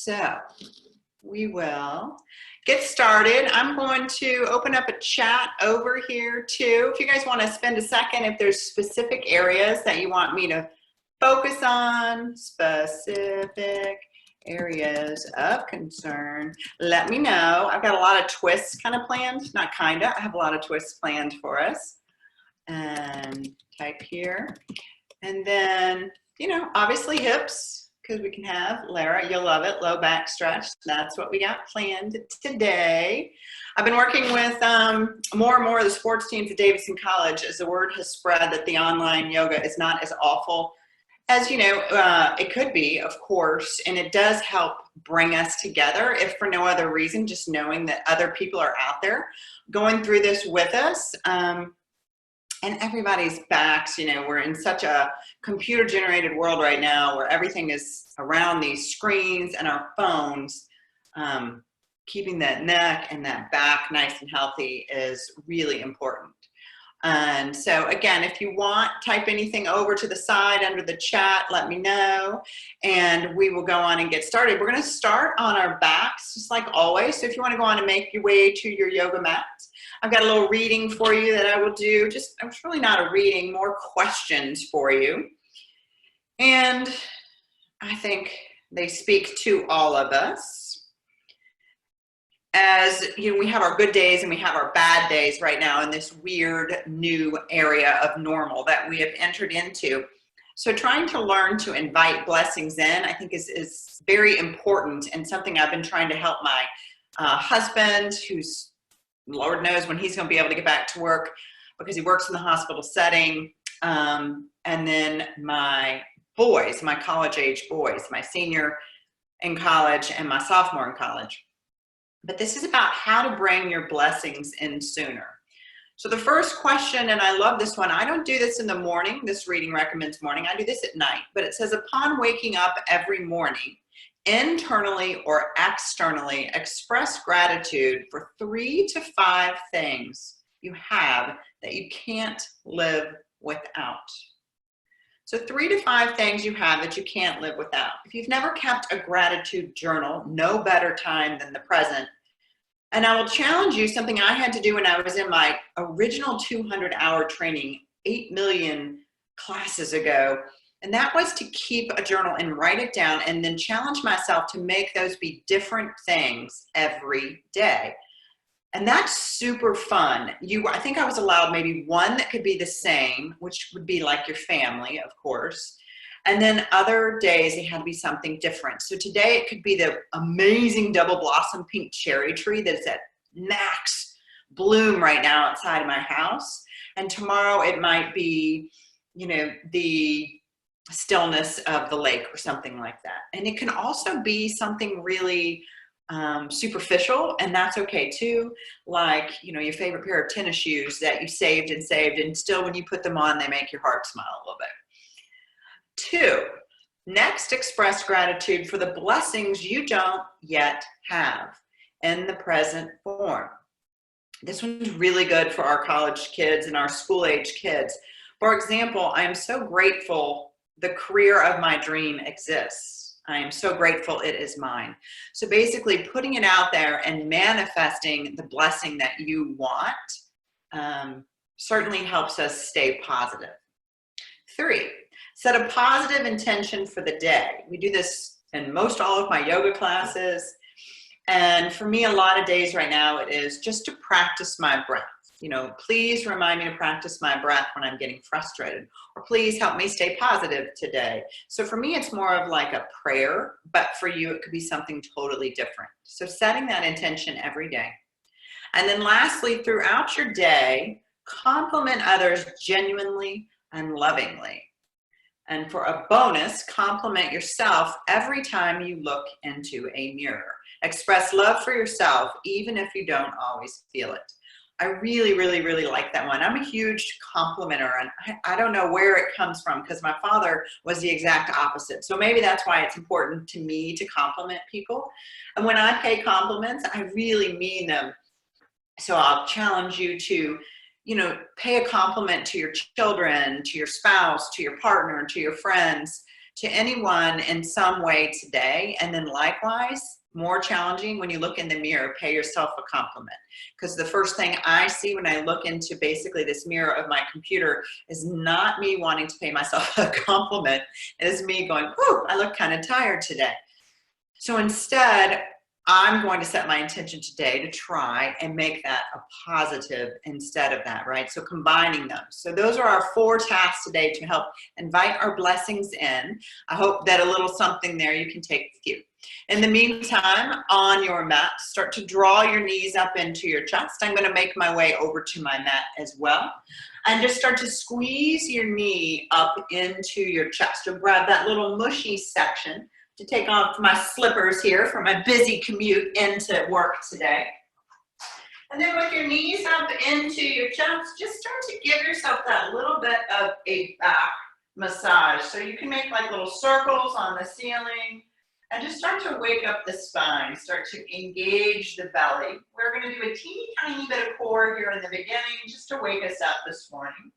So we will get started. I'm going to open up a chat over here too. If you guys want to spend a second, if there's specific areas that you want me to focus on, specific areas of concern, let me know. I've got a lot of twists kind of planned, not kind of, I have a lot of twists planned for us. And type here. And then, you know, obviously hips, because we can have, Lara, you'll love it, low back stretch. That's what we got planned today. I've been working with more and more of the sports teams at Davidson College as the word has spread that the online yoga is not as awful as, you know, it could be, of course, and it does help bring us together, if for no other reason, just knowing that other people are out there going through this with us. And everybody's backs, you know, we're in such a computer-generated world right now where everything is around these screens and our phones. Keeping that neck and that back nice and healthy is really important. And so again, if you want, type anything over to the side under the chat, let me know, and we will go on and get started. We're going to start on our backs, just like always. So if you want to go on and make your way to your yoga mat, I've got a little reading for you that I will do. Just, it's really not a reading, more questions for you. And I think they speak to all of us. As you know, we have our good days and we have our bad days right now in this weird new area of normal that we have entered into. So trying to learn to invite blessings in, I think is very important, and something I've been trying to help my husband, who's, Lord knows when he's going to be able to get back to work because he works in the hospital setting. And then my boys, my college age boys, my senior in college and my sophomore in college. But this is about how to bring your blessings in sooner. So the first question, and I love this one, I don't do this in the morning, this reading recommends morning, I do this at night, but it says, upon waking up every morning, internally or externally, express gratitude for 3 to 5 things you have that you can't live without. So 3 to 5 things you have that you can't live without. If you've never kept a gratitude journal, no better time than the present. And I will challenge you, something I had to do when I was in my original 200-hour training 8 million classes ago. And that was to keep a journal and write it down and then challenge myself to make those be different things every day. And that's super fun. I think I was allowed maybe one that could be the same, which would be like your family, of course. And then other days it had to be something different. So today it could be the amazing double blossom pink cherry tree that's at max bloom right now outside of my house. And tomorrow it might be, you know, the stillness of the lake or something like that. And it can also be something really superficial, and that's okay too, like, you know, your favorite pair of tennis shoes that you saved and saved, and still when you put them on they make your heart smile a little bit. 2, next, express gratitude for the blessings you don't yet have in the present form. This one's really good for our college kids and our school age kids. For example, I am so grateful the career of my dream exists. I am so grateful it is mine. So basically putting it out there and manifesting the blessing that you want certainly helps us stay positive. 3, set a positive intention for the day. We do this in most all of my yoga classes. And for me, a lot of days right now, it is just to practice my breath. You know, please remind me to practice my breath when I'm getting frustrated, or please help me stay positive today. So for me, it's more of like a prayer, but for you, it could be something totally different. So setting that intention every day. And then lastly, throughout your day, compliment others genuinely and lovingly. And for a bonus, compliment yourself every time you look into a mirror. Express love for yourself, even if you don't always feel it. I really, really, really like that one. I'm a huge complimenter, and I don't know where it comes from because my father was the exact opposite. So maybe that's why it's important to me to compliment people. And when I pay compliments, I really mean them. So I'll challenge you to, you know, pay a compliment to your children, to your spouse, to your partner, to your friends. to anyone in some way today. And then likewise, more challenging, when you look in the mirror, pay yourself a compliment. Because the first thing I see when I look into basically this mirror of my computer is not me wanting to pay myself a compliment. It is me going, whew, I look kind of tired today. So instead, I'm going to set my intention today to try and make that a positive instead of that, right? So combining those. So those are our 4 tasks today to help invite our blessings in. I hope that a little something there you can take with you. In the meantime, on your mat, start to draw your knees up into your chest. I'm going to make my way over to my mat as well. And just start to squeeze your knee up into your chest. So grab that little mushy section to take off my slippers here for my busy commute into work today. And then with your knees up into your chest, just start to give yourself that little bit of a back massage. So you can make like little circles on the ceiling and just start to wake up the spine, start to engage the belly. We're going to do a teeny tiny bit of core here in the beginning just to wake us up this morning.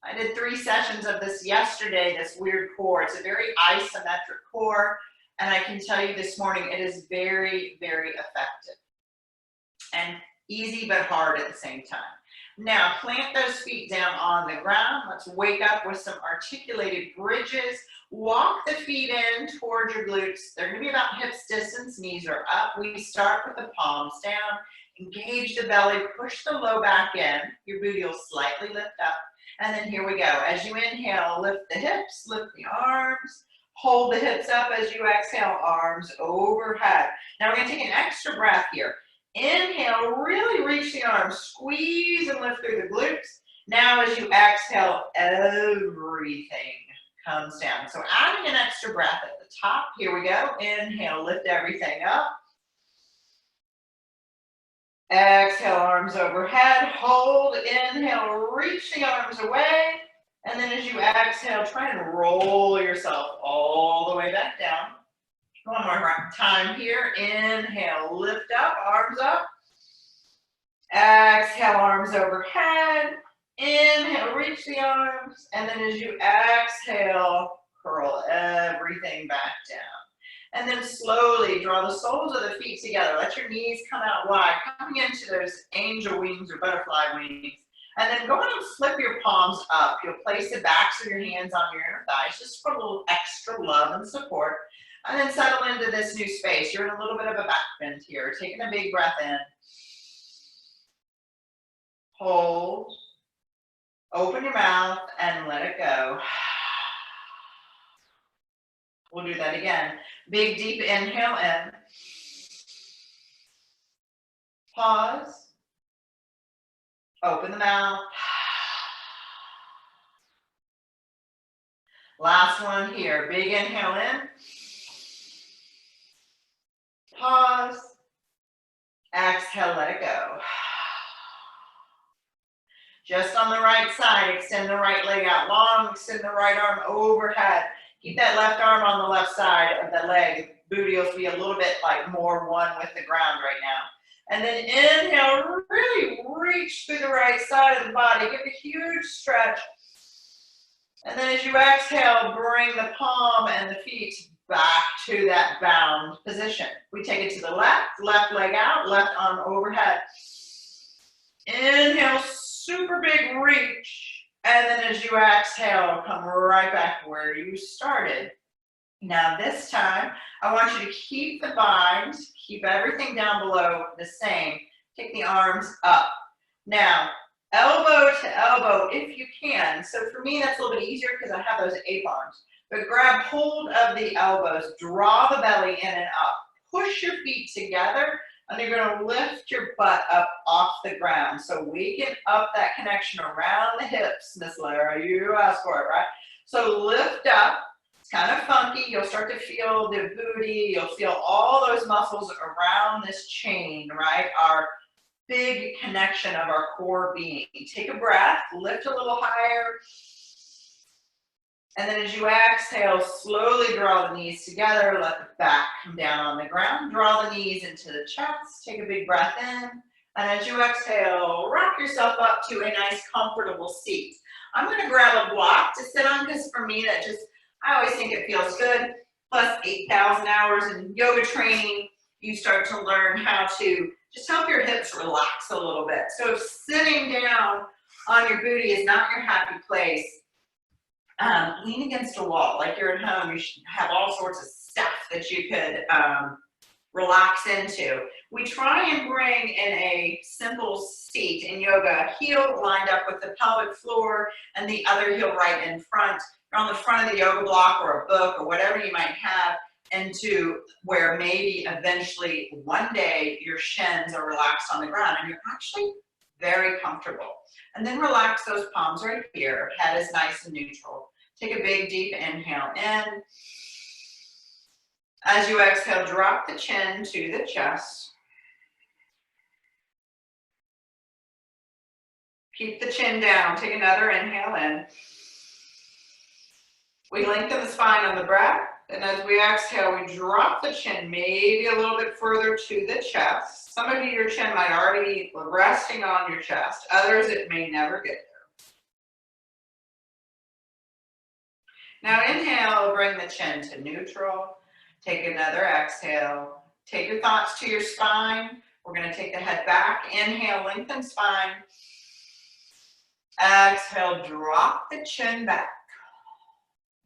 I did 3 sessions of this yesterday, this weird core. It's a very isometric core, and I can tell you this morning it is very, very effective and easy but hard at the same time. Now, plant those feet down on the ground. Let's wake up with some articulated bridges. Walk the feet in towards your glutes. They're going to be about hips distance. Knees are up. We start with the palms down. Engage the belly. Push the low back in. Your booty will slightly lift up. And then here we go. As you inhale, lift the hips, lift the arms. Hold the hips up as you exhale, arms overhead. Now we're going to take an extra breath here. Inhale, really reach the arms, squeeze and lift through the glutes. Now as you exhale, everything comes down. So adding an extra breath at the top. Here we go. Inhale, lift everything up. Exhale, arms overhead. Hold, inhale, reach the arms away. And then as you exhale, try and roll yourself all the way back down. One more time here. Inhale, lift up, arms up. Exhale, arms overhead. Inhale, reach the arms. And then as you exhale, curl everything back down. And then slowly draw the soles of the feet together. Let your knees come out wide, coming into those angel wings or butterfly wings. And then go ahead and flip your palms up. You'll place the backs of your hands on your inner thighs just for a little extra love and support. And then settle into this new space. You're in a little bit of a back bend here. Taking a big breath in. Hold. Open your mouth and let it go. We'll do that again. Big, deep inhale in. Pause. Open the mouth. Last one here. Big inhale in. Pause. Exhale, let it go. Just on the right side, extend the right leg out long, extend the right arm overhead. Keep that left arm on the left side of the leg. Booty will be a little bit like more one with the ground right now. And then inhale, really reach through the right side of the body. Give a huge stretch. And then as you exhale, bring the palm and the feet back to that bound position. We take it to the left, left leg out, left arm overhead. Inhale, super big reach. And then as you exhale, come right back where you started. Now this time, I want you to keep the bind, keep everything down below the same. Take the arms up. Now, elbow to elbow if you can. So for me, that's a little bit easier because I have those ape arms. But grab hold of the elbows, draw the belly in and up. Push your feet together, and you're going to lift your butt up off the ground. So waken up that connection around the hips, Miss Lara. You asked for it, right? So lift up. It's kind of funky. You'll start to feel the booty. You'll feel all those muscles around this chain, right? Our big connection of our core being. Take a breath, lift a little higher. And then as you exhale, slowly draw the knees together. Let the back come down on the ground. Draw the knees into the chest. Take a big breath in. And as you exhale, rock yourself up to a nice, comfortable seat. I'm going to grab a block to sit on because for me, I always think it feels good. Plus 8,000 hours in yoga training, you start to learn how to just help your hips relax a little bit. So if sitting down on your booty is not your happy place, lean against a wall. Like you're at home, you should have all sorts of stuff that you could relax into. We try and bring in a simple seat in yoga, heel lined up with the pelvic floor and the other heel right in front. You're on the front of the yoga block or a book or whatever you might have, into where maybe eventually one day your shins are relaxed on the ground and you're actually very comfortable. And then relax those palms right here. Head is nice and neutral. Take a big deep inhale in. As you exhale, drop the chin to the chest. Keep the chin down. Take another inhale in. We lengthen the spine on the breath. And as we exhale, we drop the chin maybe a little bit further to the chest. Some of you, your chin might already be resting on your chest. Others, it may never get there. Now inhale, bring the chin to neutral. Take another exhale. Take your thoughts to your spine. We're going to take the head back. Inhale, lengthen spine. Exhale, drop the chin back.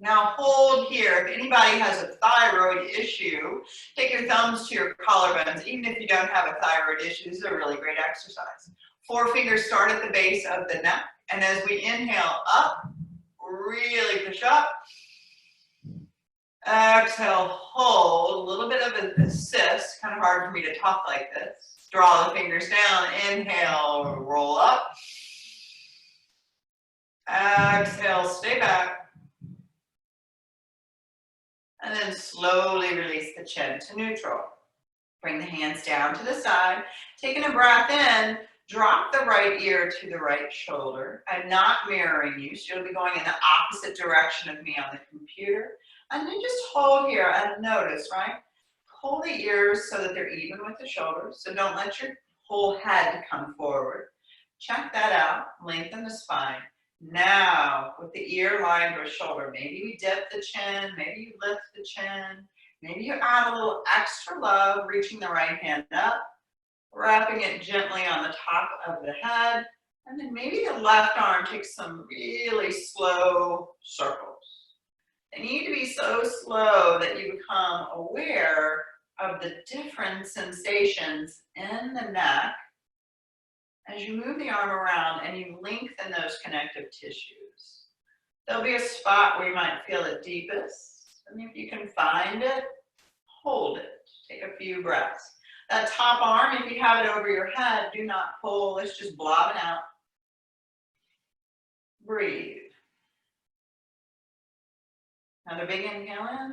Now hold here. If anybody has a thyroid issue, take your thumbs to your collarbones. Even if you don't have a thyroid issue, this is a really great exercise. 4 fingers start at the base of the neck. And as we inhale up, really push up. Exhale, hold. A little bit of an assist. Kind of hard for me to talk like this. Draw the fingers down. Inhale, roll up. Exhale, stay back. And then slowly release the chin to neutral. Bring the hands down to the side. Taking a breath in, drop the right ear to the right shoulder. I'm not mirroring you, so you'll be going in the opposite direction of me on the computer. And then just hold here and notice, right? Pull the ears so that they're even with the shoulders. So don't let your whole head come forward. Check that out. Lengthen the spine. Now, with the ear lined with shoulder, maybe we dip the chin, maybe you lift the chin, maybe you add a little extra love, reaching the right hand up, wrapping it gently on the top of the head, and then maybe the left arm takes some really slow circles. They need to be so slow that you become aware of the different sensations in the neck as you move the arm around and you lengthen those connective tissues. There'll be a spot where you might feel it deepest, and if you can find it, hold it. Take a few breaths. That top arm, if you have it over your head, do not pull. It's just blobbing out. Breathe. Another big inhale in.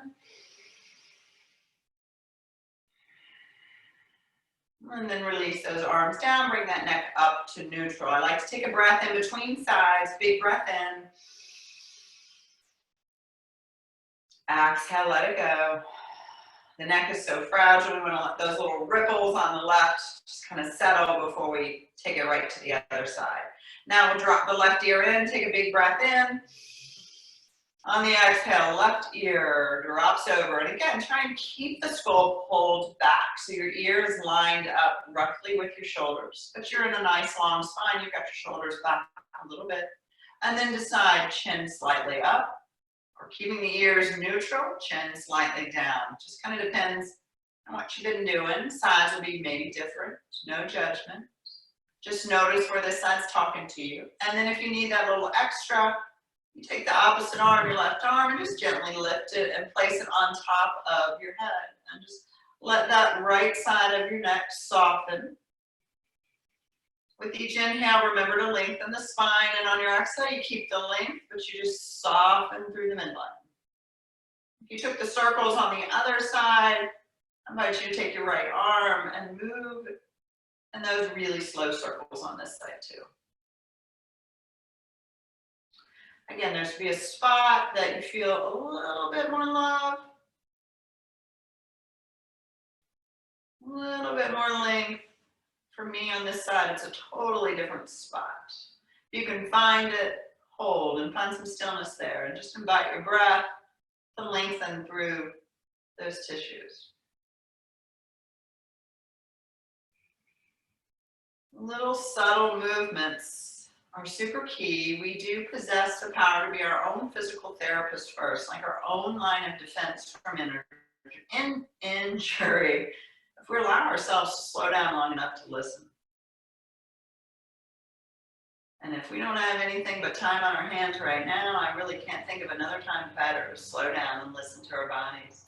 And then release those arms down, bring that neck up to neutral. I like to take a breath in between sides, big breath in. Exhale, let it go. The neck is so fragile, we want to let those little ripples on the left just kind of settle before we take it right to the other side. Now we'll drop the left ear in, take a big breath in. On the exhale, left ear drops over. And again, try and keep the skull pulled back. So your ear is lined up roughly with your shoulders, but you're in a nice long spine. You've got your shoulders back a little bit. And then decide chin slightly up, or keeping the ears neutral, chin slightly down. Just kind of depends on what you've been doing. Sides will be maybe different, no judgment. Just notice where this side's talking to you. And then if you need that little extra, you take the opposite arm, your left arm, and just gently lift it and place it on top of your head. And just let that right side of your neck soften. With each inhale, remember to lengthen the spine, and on your exhale, you keep the length, but you just soften through the midline. If you took the circles on the other side, I invite you to take your right arm and move, and those really slow circles on this side too. Again, there should be a spot that you feel a little bit more love, a little bit more length. For me on this side, it's a totally different spot. You can find it, hold, and find some stillness there, and just invite your breath to lengthen through those tissues. Little subtle movements are super key. We do possess the power to be our own physical therapist first, like our own line of defense from injury, if we allow ourselves to slow down long enough to listen. And if we don't have anything but time on our hands right now, I really can't think of another time better to slow down and listen to our bodies.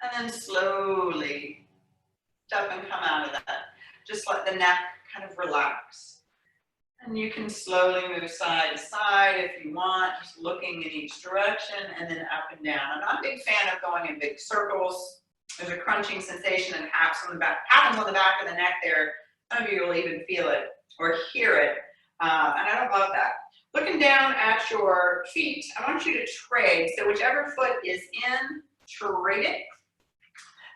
And then slowly up and come out of that. Just let the neck kind of relax. And you can slowly move side to side if you want, just looking in each direction and then up and down. I'm not a big fan of going in big circles. There's a crunching sensation that happens on the back of the neck there. Some of you will even feel it or hear it. And I don't love that. Looking down at your feet, I want you to trade. So whichever foot is in, trade it.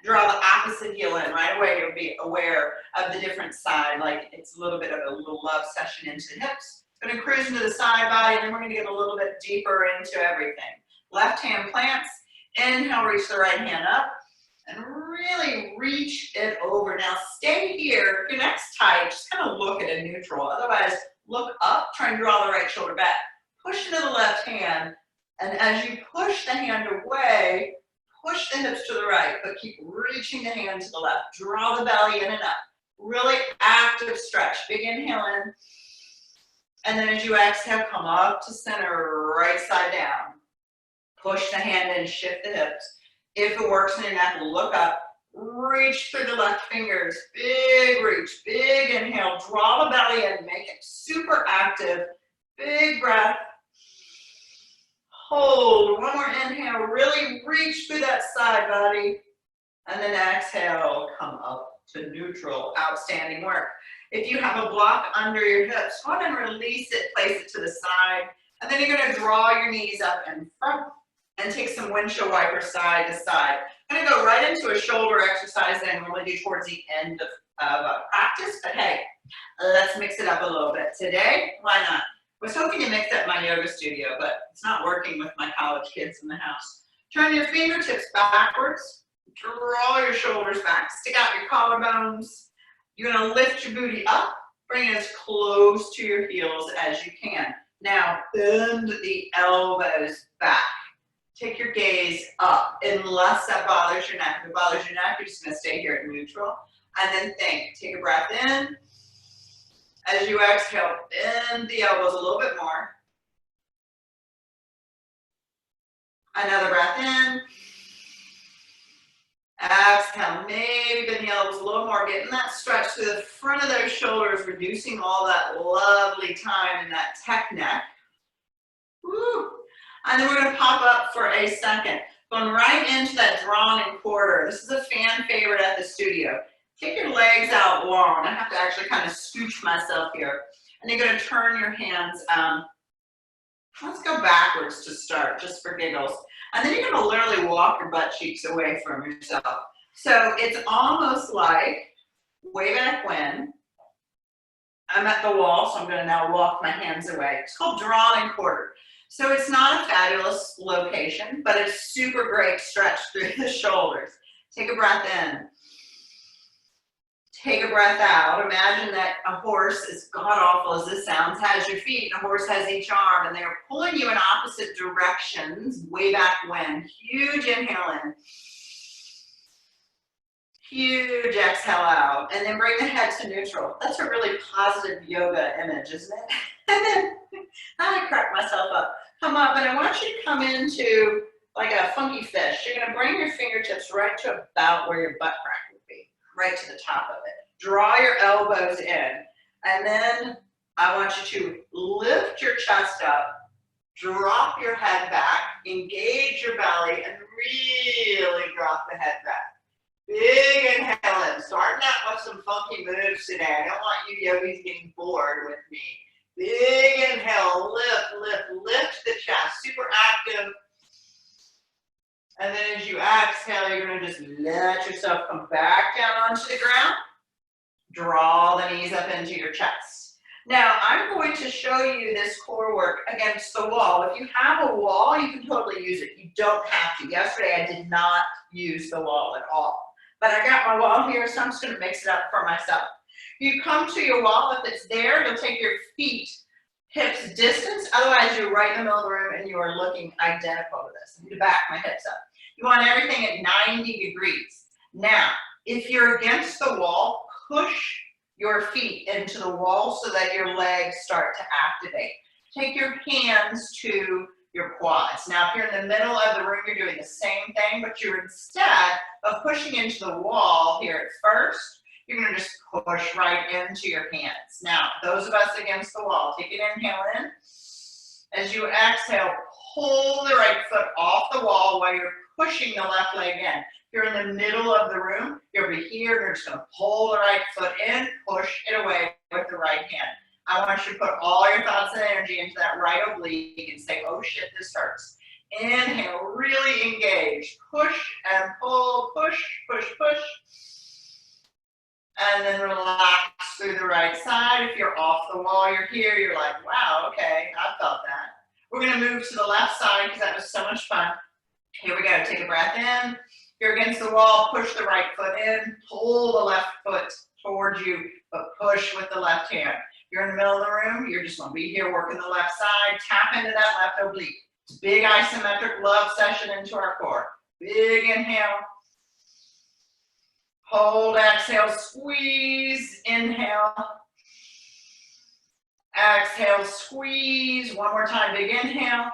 Draw the opposite heel in right away. You'll be aware of the different side, like it's a little bit of a little love session into the hips. Going to cruise into the side body, and then we're going to get a little bit deeper into everything. Left hand plants. Inhale, reach the right hand up, and really reach it over. Now stay here. If your neck's tight, just kind of look at a neutral. Otherwise, look up, try and draw the right shoulder back. Push into the left hand, and as you push the hand away, push the hips to the right, but keep reaching the hand to the left. Draw the belly in and up. Really active stretch. Big inhale in. And then as you exhale, come up to center, right side down. Push the hand in, shift the hips. If it works in your neck, look up. Reach through the left fingers. Big reach, big inhale. Draw the belly in, make it super active. Big breath. Hold, one more inhale, really reach through that side body. And then exhale, come up to neutral. Outstanding work. If you have a block under your hips, go ahead and release it, place it to the side. And then you're gonna draw your knees up in front and take some windshield wiper side to side. I'm gonna go right into a shoulder exercise that I'm really do towards the end of practice, but hey, let's mix it up a little bit. Today, why not? I was hoping to mix up my yoga studio, but it's not working with my college kids in the house. Turn your fingertips backwards. Draw your shoulders back. Stick out your collarbones. You're going to lift your booty up. Bring it as close to your heels as you can. Now, bend the elbows back. Take your gaze up, unless that bothers your neck. If it bothers your neck, you're just going to stay here at neutral. And then think. Take a breath in. As you exhale, bend the elbows a little bit more. Another breath in. Exhale, maybe bend the elbows a little more, getting that stretch to the front of those shoulders, reducing all that lovely time in that tech neck. Woo. And then we're going to pop up for a second. Going right into that drawn in quarter. This is a fan favorite at the studio. Take your legs out long. I have to actually kind of scooch myself here. And you're going to turn your hands, let's go backwards to start, just for giggles. And then you're going to literally walk your butt cheeks away from yourself. So it's almost like way back when. I'm at the wall, so I'm going to now walk my hands away. It's called drawn and quarter. So it's not a fabulous location, but it's super great stretch through the shoulders. Take a breath in. Take a breath out. Imagine that a horse, as god-awful as this sounds, has your feet, and a horse has each arm, and they're pulling you in opposite directions way back when. Huge inhale in. Huge exhale out. And then bring the head to neutral. That's a really positive yoga image, isn't it? And then I crack myself up. Come up, and I want you to come into like a funky fish. You're going to bring your fingertips right to about where your butt crack would be, right to the top of it. Draw your elbows in, and then I want you to lift your chest up, drop your head back, engage your belly, and really drop the head back. Big inhale in. Starting out with some funky moves today. I don't want you yogis getting bored with me. Big inhale, lift, lift, lift the chest, super active. And then as you exhale, you're going to just let yourself come back down onto the ground. Draw the knees up into your chest. Now, I'm going to show you this core work against the wall. If you have a wall, you can totally use it. You don't have to. Yesterday, I did not use the wall at all. But I got my wall here, so I'm just going to mix it up for myself. You come to your wall. If it's there, you'll take your feet hips distance. Otherwise, you're right in the middle of the room, and you are looking identical to this. I need to back my hips up. You want everything at 90 degrees. Now, if you're against the wall, push your feet into the wall so that your legs start to activate. Take your hands to your quads. Now, if you're in the middle of the room, you're doing the same thing, but you're instead of pushing into the wall here at first, you're going to just push right into your hands. Now, those of us against the wall, take an inhale in. As you exhale, pull the right foot off the wall while you're pushing the left leg in. You're in the middle of the room, you're over here, you're just going to pull the right foot in, push it away with the right hand. I want you to put all your thoughts and energy into that right oblique and say, oh shit, this hurts. Inhale, really engage. Push and pull, push, push, push. And then relax through the right side. If you're off the wall, you're here, you're like, wow, okay, I felt that. We're going to move to the left side because that was so much fun. Here we go, take a breath in. You're against the wall, push the right foot in, pull the left foot towards you, but push with the left hand. You're in the middle of the room, you're just going to be here working the left side, tap into that left oblique. It's a big isometric love session into our core. Big inhale. Hold, exhale, squeeze, inhale. Exhale, squeeze. One more time, big inhale.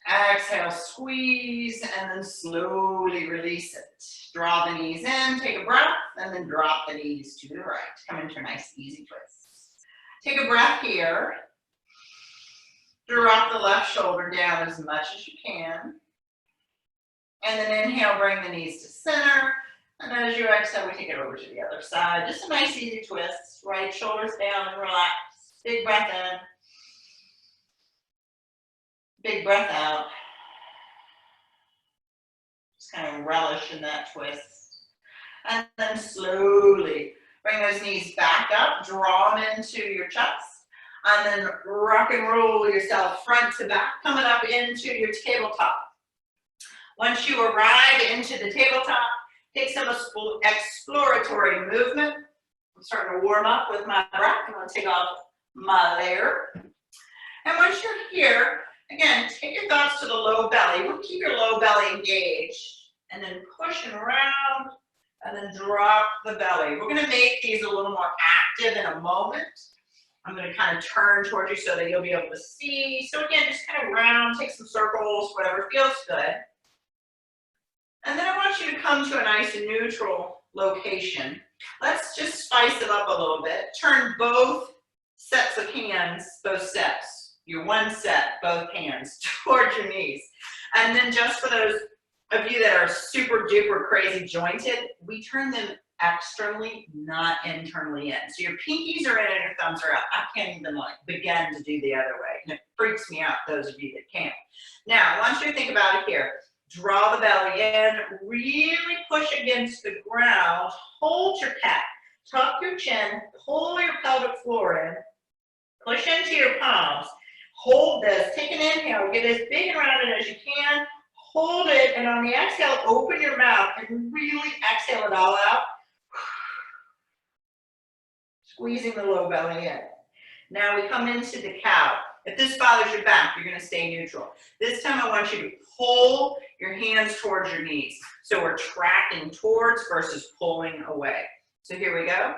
Exhale, squeeze, and then slowly release it. Draw the knees in, take a breath, and then drop the knees to the right. Come into a nice, easy twist. Take a breath here. Drop the left shoulder down as much as you can. And then inhale, bring the knees to center. And as you exhale, we take it over to the other side. Just a nice, easy twist. Right shoulders down and relax. Big breath in. Big breath out. Just kind of relish in that twist. And then slowly bring those knees back up, draw them into your chest, and then rock and roll yourself front to back, coming up into your tabletop. Once you arrive into the tabletop, take some exploratory movement. I'm starting to warm up with my breath. I'm going to take off my layer. And once you're here, again, take your thoughts to the low belly. You want to keep your low belly engaged. And then pushing around, and then drop the belly. We're going to make these a little more active in a moment. I'm going to kind of turn towards you so that you'll be able to see. So again, just kind of round, take some circles, whatever feels good. And then I want you to come to a nice neutral location. Let's just spice it up a little bit. Turn both sets of hands, both sets, your one set, both hands towards your knees. And then just for those of you that are super duper crazy jointed, we turn them externally, not internally in. So your pinkies are in and your thumbs are out. I can't even like begin to do the other way. And it freaks me out, those of you that can't. Now, I want you to think about it here. Draw the belly in, really push against the ground, hold your cat, tuck your chin, pull your pelvic floor in, push into your palms, hold this, take an inhale, get as big and rounded as you can, hold it, and on the exhale, open your mouth and really exhale it all out. Squeezing the low belly in. Now we come into the cow. If this bothers your back, you're going to stay neutral. This time I want you to pull your hands towards your knees. So we're tracking towards versus pulling away. So here we go.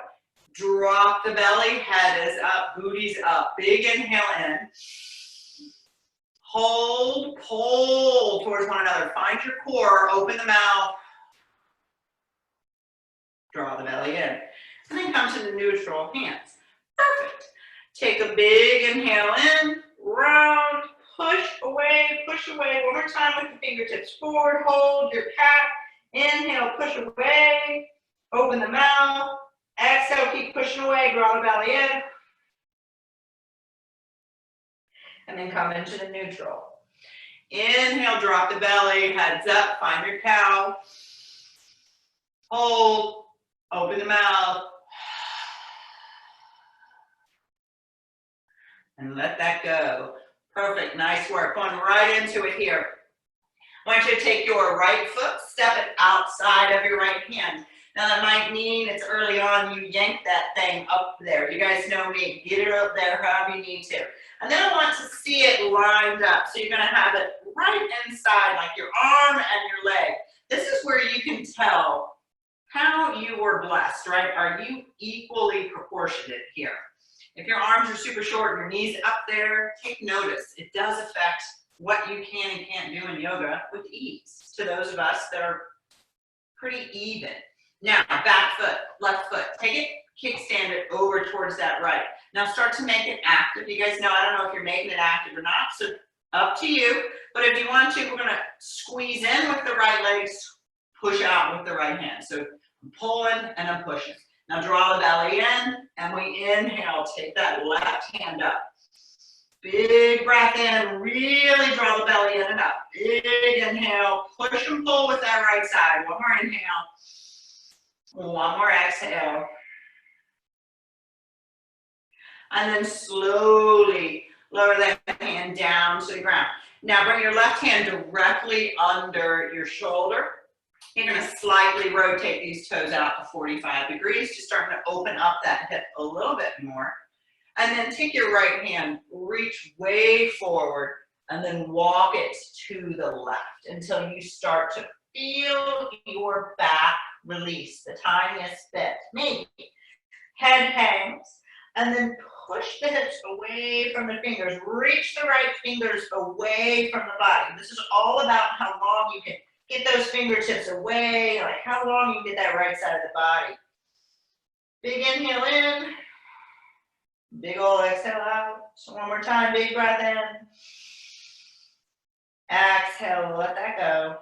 Drop the belly, head is up, booty's up. Big inhale in. Hold, pull towards one another. Find your core, open the mouth. Draw the belly in. And then come to the neutral hands. Perfect. Take a big inhale in, round, push away, one more time with the fingertips forward, hold your cat, inhale, push away, open the mouth, exhale, keep pushing away, draw the belly in, and then come into the neutral. Inhale, drop the belly, heads up, find your cow, hold, open the mouth, and let that go. Perfect, nice work. Going right into it here. I want you to take your right foot, step it outside of your right hand. Now that might mean it's early on, you yank that thing up there. You guys know me, get it up there however you need to. And then I want to see it lined up. So you're gonna have it right inside, like your arm and your leg. This is where you can tell how you were blessed, right? Are you equally proportionate here? If your arms are super short and your knees up there, take notice. It does affect what you can and can't do in yoga with ease to those of us that are pretty even. Now, back foot, left foot, take it, kickstand it over towards that right. Now start to make it active. You guys know, I don't know if you're making it active or not, so up to you. But if you want to, we're gonna squeeze in with the right leg, push out with the right hand. So I'm pulling and I'm pushing. Now draw the belly in, and we inhale, take that left hand up. Big breath in, really draw the belly in and up. Big inhale, push and pull with that right side. One more inhale, one more exhale. And then slowly lower that hand down to the ground. Now bring your left hand directly under your shoulder. You're gonna slightly rotate these toes out to 45 degrees, just starting to open up that hip a little bit more. And then take your right hand, reach way forward, and then walk it to the left until you start to feel your back release, the tiniest bit, maybe. Head hangs, and then push the hips away from the fingers. Reach the right fingers away from the body. This is all about how long you can get those fingertips away, like how long you can get that right side of the body. Big inhale in. Big ol' exhale out. So one more time, big breath in. Exhale, let that go.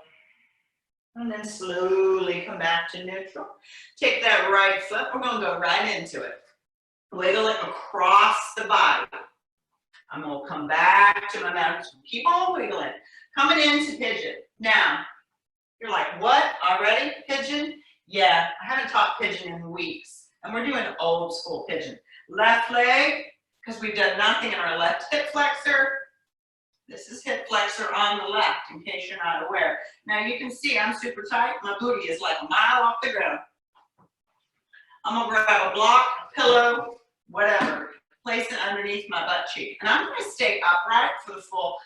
And then slowly come back to neutral. Take that right foot, we're gonna go right into it. Wiggle it across the body. I'm gonna come back to my mountain. Keep on wiggling. Coming into pigeon. Now, you're like, what, already? Pigeon? Yeah, I haven't taught pigeon in weeks. And we're doing old school pigeon. Left leg, because we've done nothing in our left hip flexor. This is hip flexor on the left, in case you're not aware. Now you can see I'm super tight. My booty is like a mile off the ground. I'm gonna grab a block, a pillow, whatever. Place it underneath my butt cheek. And I'm gonna stay upright for the full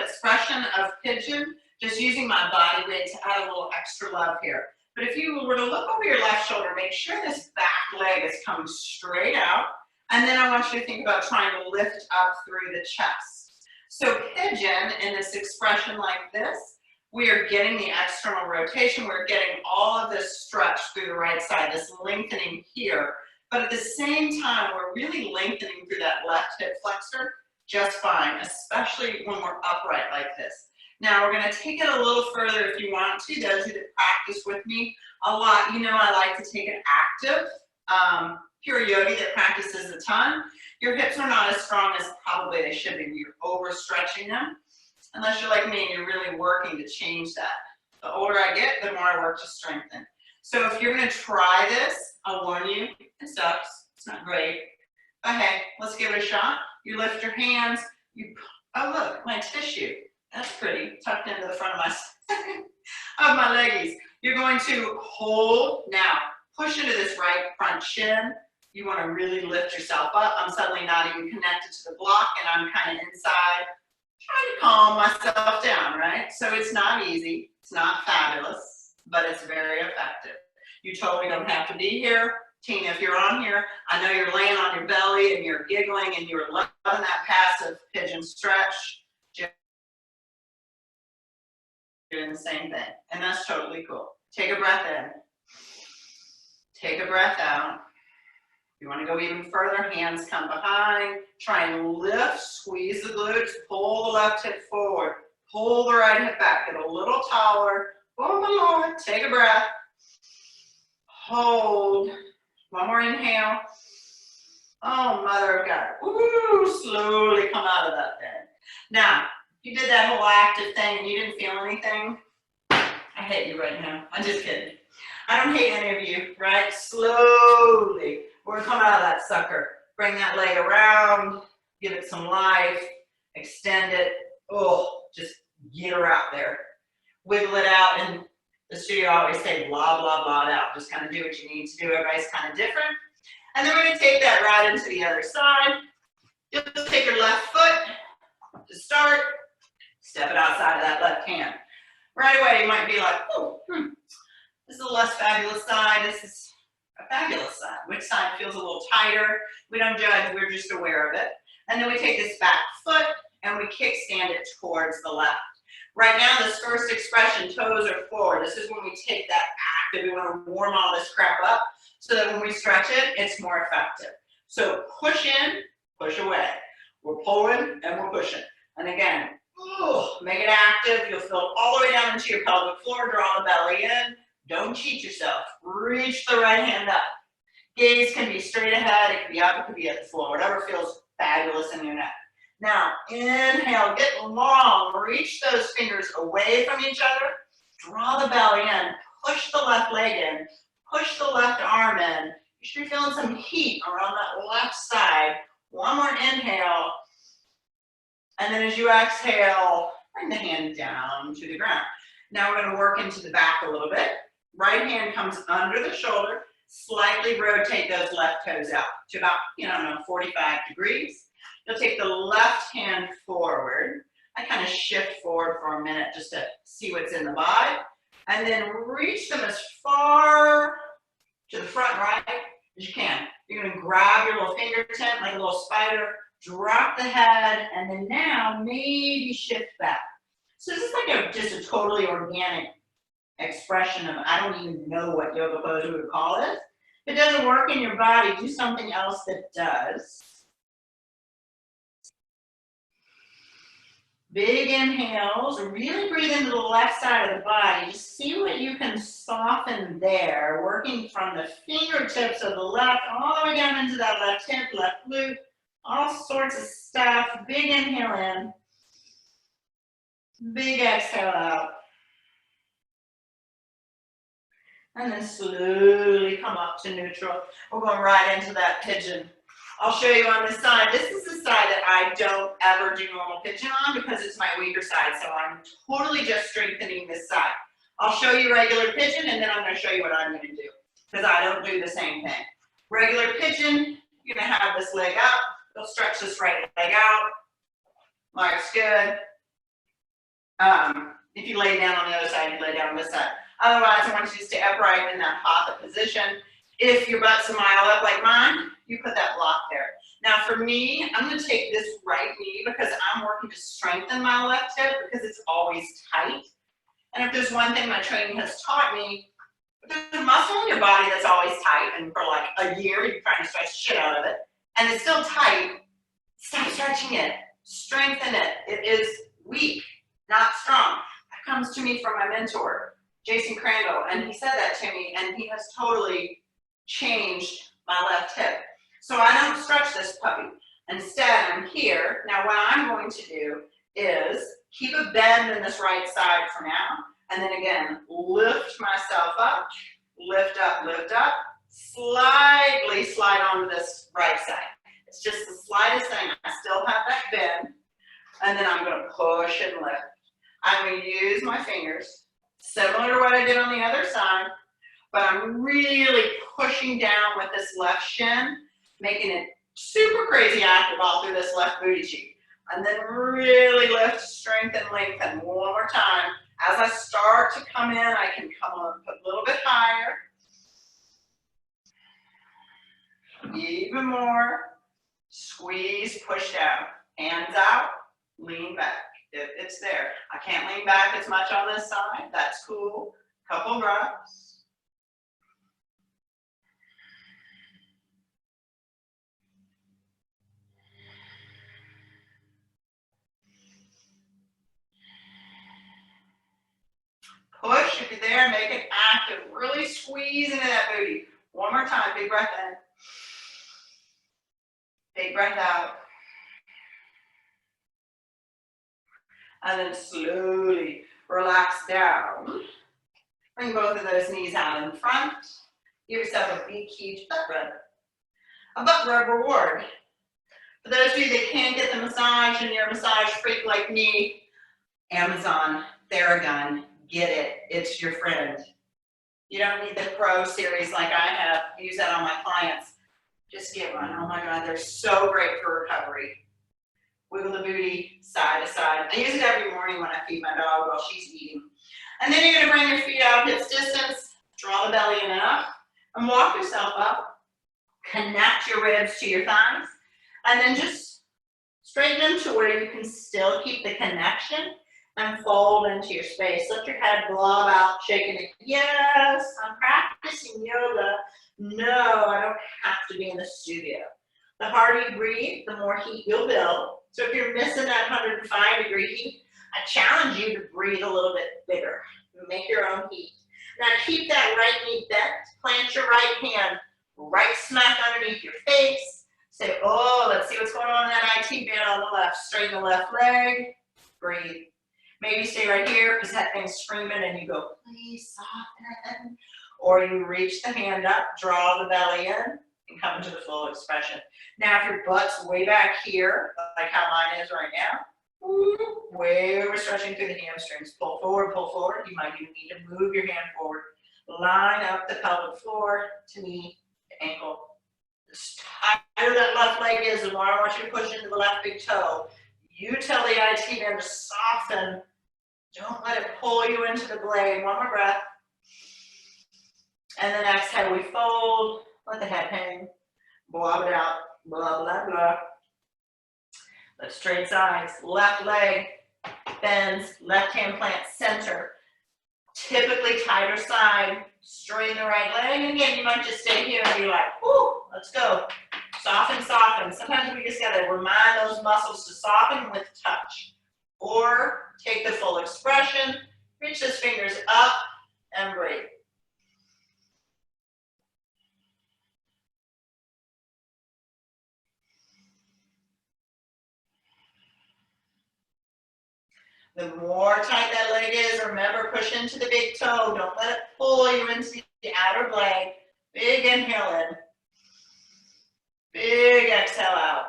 expression of pigeon, just using my body weight to add a little extra love here. But if you were to look over your left shoulder, make sure this back leg is coming straight out. And then I want you to think about trying to lift up through the chest. So pigeon, in this expression like this, we are getting the external rotation. We're getting all of this stretch through the right side, this lengthening here. But at the same time, we're really lengthening through that left hip flexor just fine, especially when we're upright like this. Now we're gonna take it a little further if you want to. Those of you that practice with me a lot, you know I like to take it active. Pure yogi that practices a ton, your hips are not as strong as probably they should be. You're overstretching them, unless you're like me and you're really working to change that. The older I get, the more I work to strengthen. So if you're gonna try this, I'll warn you, it sucks, it's not great. But hey, let's give it a shot. You lift your hands, oh look, my tissue. That's pretty, tucked into the front of my leggies. You're going to hold, now push into this right front shin. You want to really lift yourself up. I'm suddenly not even connected to the block and I'm kind of inside, trying to calm myself down, right? So it's not easy, it's not fabulous, but it's very effective. You totally don't have to be here. Tina, if you're on here, I know you're laying on your belly and you're giggling and you're loving that passive pigeon stretch. Doing the same thing, and that's totally cool. Take a breath in, take a breath out. If you want to go even further, hands come behind, try and lift, squeeze the glutes, pull the left hip forward, pull the right hip back, get a little taller. Oh my Lord, take a breath, hold, one more inhale. Oh, mother of God, ooh, slowly come out of that thing. Now, you did that whole active thing and you didn't feel anything, I hate you right now. I'm just kidding. I don't hate any of you, right? Slowly, we're gonna come out of that sucker. Bring that leg around, Give it some life, extend it. Oh, just get her out there. Wiggle it out, and the studio always say blah, blah, blah it out. Just kind of do what you need to do. Everybody's kind of different. And then we're going to take that right into the other side. You'll take your left foot to start. Step it outside of that left hand. Right away, you might be like, oh, this is a less fabulous side. This is a fabulous side. Which side feels a little tighter? We don't judge. We're just aware of it. And then we take this back foot and we kickstand it towards the left. Right now, this first expression, toes are forward. This is when we take that active. We want to warm all this crap up so that when we stretch it, it's more effective. So push in, push away. We're pulling and we're pushing. And again, make it active. You'll feel it all the way down into your pelvic floor. Draw the belly in. Don't cheat yourself. Reach the right hand up. Gaze can be straight ahead. It can be up. It can be at the floor. Whatever feels fabulous in your neck. Now, inhale, get long. Reach those fingers away from each other. Draw the belly in. Push the left leg in. Push the left arm in. You should be feeling some heat around that left side. One more inhale. And then as you exhale, bring the hand down to the ground. Now we're going to work into the back a little bit. Right hand comes under the shoulder. Slightly rotate those left toes out to about, 45 degrees. You'll take the left hand forward. I kind of shift forward for a minute just to see what's in the body. And then reach them as far to the front right as you can. You're going to grab your little fingertip like a little spider, drop the head, and then now maybe shift back. So this is like just a totally organic expression of, I don't even know what yoga pose we would call it. If it doesn't work in your body, do something else that does. Big inhales, really breathe into the left side of the body. Just see what you can soften there, working from the fingertips of the left all the way down into that left hip, left glute, all sorts of stuff. Big inhale in, big exhale out. And then slowly come up to neutral. We're going right into that pigeon. I'll show you on this side. This is the side that I don't ever do normal pigeon on because it's my weaker side. So I'm totally just strengthening this side. I'll show you regular pigeon and then I'm going to show you what I'm going to do because I don't do the same thing. Regular pigeon, you're going to have this leg up. You'll stretch this right leg out. Looks good. If you lay down on the other side, you lay down on this side. Otherwise, I want you to stay upright in that hatha position. If your butt's a mile up like mine, you put that block there. Now for me, I'm going to take this right knee because I'm working to strengthen my left hip because it's always tight. And if there's one thing my training has taught me, if there's a muscle in your body that's always tight and for like a year you're trying to stretch shit out of it, and it's still tight, stop stretching it. Strengthen it. It is weak, not strong. That comes to me from my mentor, Jason Crandall, and he said that to me, and he has totally changed my left hip. So I don't stretch this puppy. Instead, I'm here. Now what I'm going to do is keep a bend in this right side for now, and then again, lift myself up, lift up, slightly slide onto this right side. It's just the slightest thing. I still have that bend, and then I'm going to push and lift. I'm going to use my fingers, similar to what I did on the other side, but I'm really pushing down with this left shin, making it super crazy active all through this left booty cheek. And then really lift, strengthen, lengthen. One more time. As I start to come in, I can come on a little bit higher. Even more. Squeeze, push down. Hands out, lean back. If it's there. I can't lean back as much on this side. That's cool. Couple breaths. Push, if you're there, make it active. Really squeeze into that booty. One more time, big breath in. Big breath out. And then slowly relax down. Bring both of those knees out in front. Give yourself a big, huge butt rub. A butt rub reward. For those of you that can't get the massage and you're a massage freak like me, Amazon, Theragun, get it. It's your friend. You don't need the Pro series like I have. I use that on my clients. Just get one. Oh my God, they're so great for recovery. Wiggle the booty side to side. I use it every morning when I feed my dog while she's eating. And then you're gonna bring your feet out hips distance, draw the belly in and up, and walk yourself up. Connect your ribs to your thighs, and then just straighten them to where you can still keep the connection and fold into your space. Let your head blob out, shaking it. Yes, I'm practicing yoga. No, I don't have to be in the studio. The harder you breathe, the more heat you'll build. So if you're missing that 105-degree heat, I challenge you to breathe a little bit bigger. Make your own heat. Now keep that right knee bent. Plant your right hand right smack underneath your face. Say, oh, let's see what's going on in that IT band on the left. Straighten the left leg. Breathe. Maybe stay right here because that thing's screaming and you go, please soften. Or you reach the hand up, draw the belly in, and come into the full expression. Now, if your butt's way back here, like how mine is right now, way over stretching through the hamstrings. Pull forward, pull forward. You might even need to move your hand forward. Line up the pelvic floor to knee to ankle. The tighter that left leg is, the more I want you to push into the left big toe. You tell the IT band to soften. Don't let it pull you into the blade. One more breath. And then exhale, we fold. Let the head hang. Blob it out. Blah, blah, blah. Let's trade sides. Left leg bends. Left hand plant center. Typically tighter side. Straighten the right leg. And again, you might just stay here and be like, whoo, let's go. Soften, soften. Sometimes we just got to remind those muscles to soften with touch. Or take the full expression. Reach those fingers up and breathe. The more tight that leg is, remember, push into the big toe. Don't let it pull you into the outer blade. Big inhale in. Big exhale out.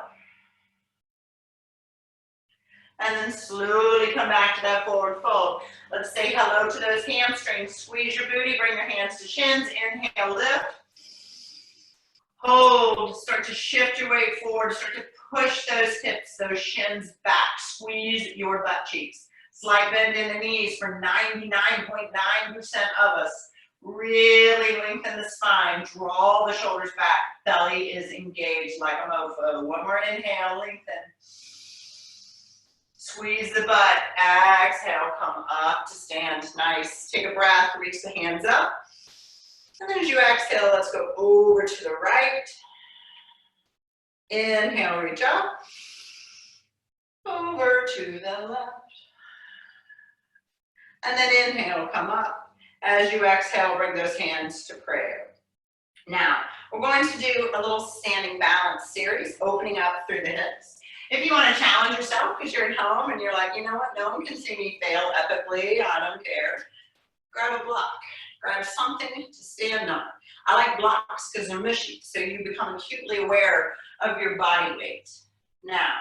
And then slowly come back to that forward fold. Let's say hello to those hamstrings. Squeeze your booty, bring your hands to shins. Inhale, lift. Hold. Start to shift your weight forward. Start to push those hips, those shins back. Squeeze your butt cheeks. Slight bend in the knees for 99.9% of us. Really lengthen the spine. Draw the shoulders back. Belly is engaged like a mofo. One more inhale, lengthen. Squeeze the butt. Exhale, come up to stand. Nice. Take a breath. Reach the hands up. And then as you exhale, let's go over to the right. Inhale, reach up. Over to the left. And then inhale, come up. As you exhale, bring those hands to prayer. Now, we're going to do a little standing balance series, opening up through the hips. If you want to challenge yourself because you're at home and you're like, you know what, no one can see me fail epically, I don't care. Grab a block. Grab something to stand on. I like blocks because they're mushy, so you become acutely aware of your body weight. Now,